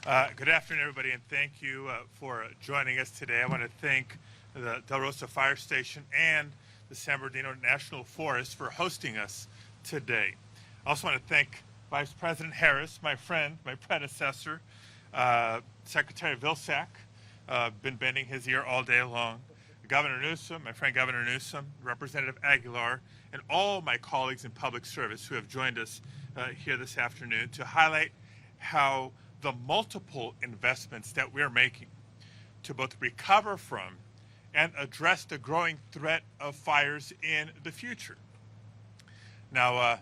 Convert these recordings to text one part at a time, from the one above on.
Good afternoon, everybody, and thank you for joining us today. I want to thank the Del Rosa Fire Station and the San Bernardino National Forest for hosting us today. I also want to thank Vice President Harris, my friend, my predecessor, Secretary Vilsack, been bending his ear all day long, Governor Newsom, my friend Governor Newsom, Representative Aguilar, and all my colleagues in public service who have joined us here this afternoon to highlight how the multiple investments that we're making to both recover from and address the growing threat of fires in the future. Now,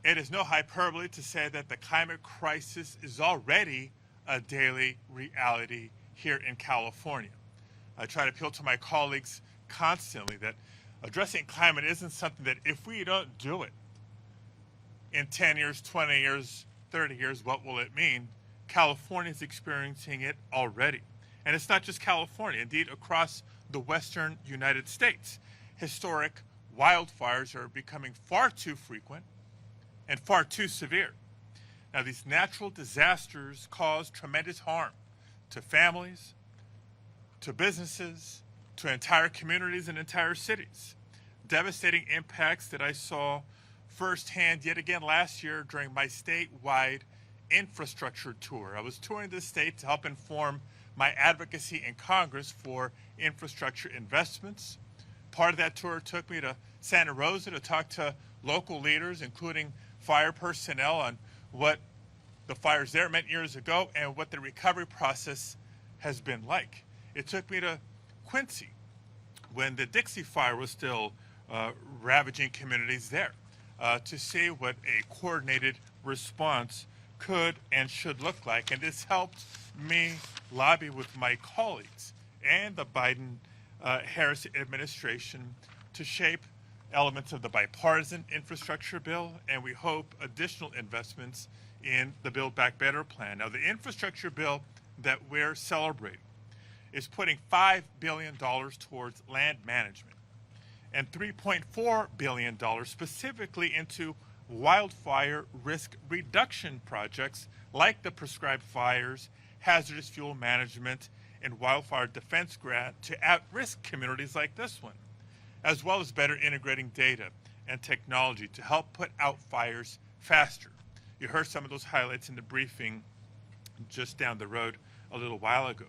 it is no hyperbole to say that the climate crisis is already a daily reality here in California. I try to appeal to my colleagues constantly that addressing climate isn't something that if we don't do it in 10 years, 20 years, 30 years, what will it mean? California is experiencing it already. And it's not just California. Indeed, across the western United States, historic wildfires are becoming far too frequent and far too severe. Now, these natural disasters cause tremendous harm to families, to businesses, to entire communities and entire cities. Devastating impacts that I saw firsthand yet again last year during my statewide infrastructure tour. I was touring the state to help inform my advocacy in Congress for infrastructure investments. Part of that tour took me to Santa Rosa to talk to local leaders, including fire personnel, on what the fires there meant years ago and what the recovery process has been like. It took me to Quincy when the Dixie Fire was still ravaging communities there to see what a coordinated response could and should look like. And this helped me lobby with my colleagues and the Biden-Harris administration to shape elements of the bipartisan infrastructure bill, and we hope additional investments in the Build Back Better plan. Now, the infrastructure bill that we're celebrating is putting $5 billion towards land management and $3.4 billion specifically into wildfire risk reduction projects like the prescribed fires, hazardous fuel management, and wildfire defense grant to at-risk communities like this one, as well as better integrating data and technology to help put out fires faster. You heard some of those highlights in the briefing just down the road a little while ago.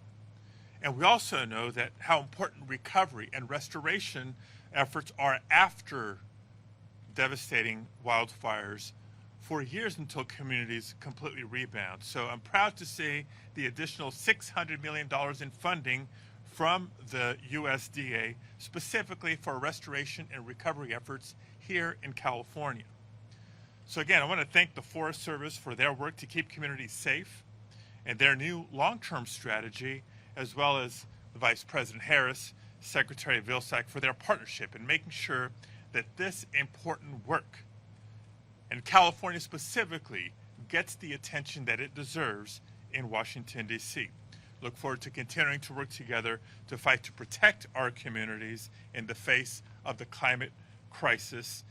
And we also know that how important recovery and restoration efforts are after devastating wildfires for years until communities completely rebound. So I'm proud to see the additional $600 million in funding from the USDA specifically for restoration and recovery efforts here in California. So again, I want to thank the Forest Service for their work to keep communities safe and their new long-term strategy, as well as the Vice President Harris, Secretary Vilsack for their partnership in making sure that this important work, and California specifically, gets the attention that it deserves in Washington, D.C. Look forward to continuing to work together to fight to protect our communities in the face of the climate crisis.